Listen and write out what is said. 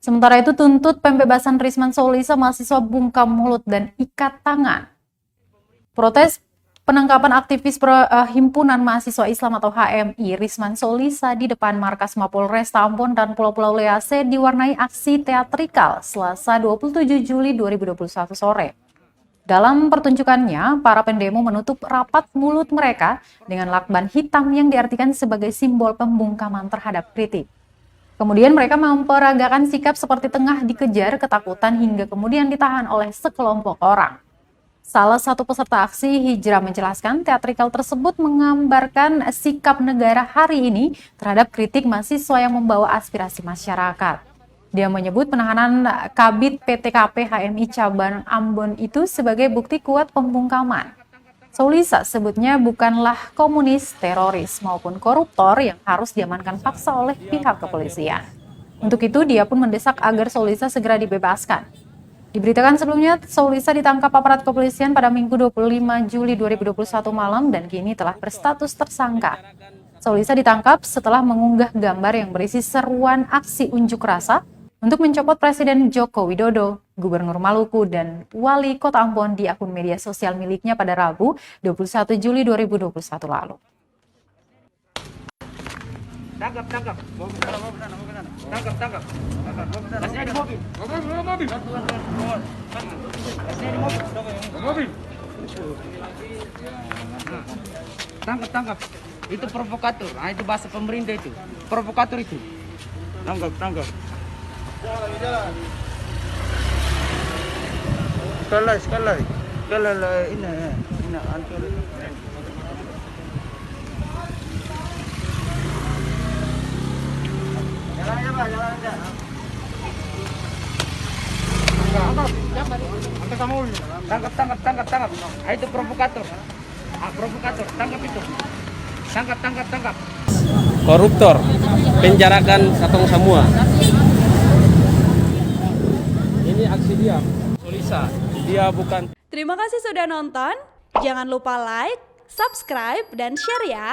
Sementara itu tuntut pembebasan Risman Soulisa, mahasiswa bungkam mulut dan ikat tangan. Protes penangkapan aktivis Himpunan Mahasiswa Islam atau HMI Risman Soulisa di depan markas Mapolresta Ambon dan Pulau-Pulau Lease diwarnai aksi teatrikal Selasa 27 Juli 2021 sore. Dalam pertunjukannya, para pendemo menutup rapat mulut mereka dengan lakban hitam yang diartikan sebagai simbol pembungkaman terhadap kritik. Kemudian mereka memperagakan sikap seperti tengah dikejar ketakutan hingga kemudian ditahan oleh sekelompok orang. Salah satu peserta aksi Hijrah menjelaskan teatrikal tersebut menggambarkan sikap negara hari ini terhadap kritik mahasiswa yang membawa aspirasi masyarakat. Dia menyebut penahanan Kabid PTKP HMI cabang Ambon itu sebagai bukti kuat pembungkaman. Soulisa sebutnya bukanlah komunis, teroris, maupun koruptor yang harus diamankan paksa oleh pihak kepolisian. Untuk itu, dia pun mendesak agar Soulisa segera dibebaskan. Diberitakan sebelumnya, Soulisa ditangkap aparat kepolisian pada Minggu 25 Juli 2021 malam dan kini telah berstatus tersangka. Soulisa ditangkap setelah mengunggah gambar yang berisi seruan aksi unjuk rasa untuk mencopot Presiden Joko Widodo, Gubernur Maluku, dan Wali Kota Ambon di akun media sosial miliknya pada Rabu 21 Juli 2021 lalu. Tangkap. Tangkap. Masih di mobil. Masih di mobil. Tangkap. Itu provokator. Nah, itu bahasa pemerintah itu. Provokator itu. Tangkap. Jalan. Sekali. Ini antar. Jalan aja. Tangkap. Itu provokator. Provokator. Tangkap itu. Tangkap. Koruptor, penjarakan katong semua. Ini aksi dia, Soulisa. Dia bukan. Terima kasih sudah nonton. Jangan lupa like, subscribe, dan share ya.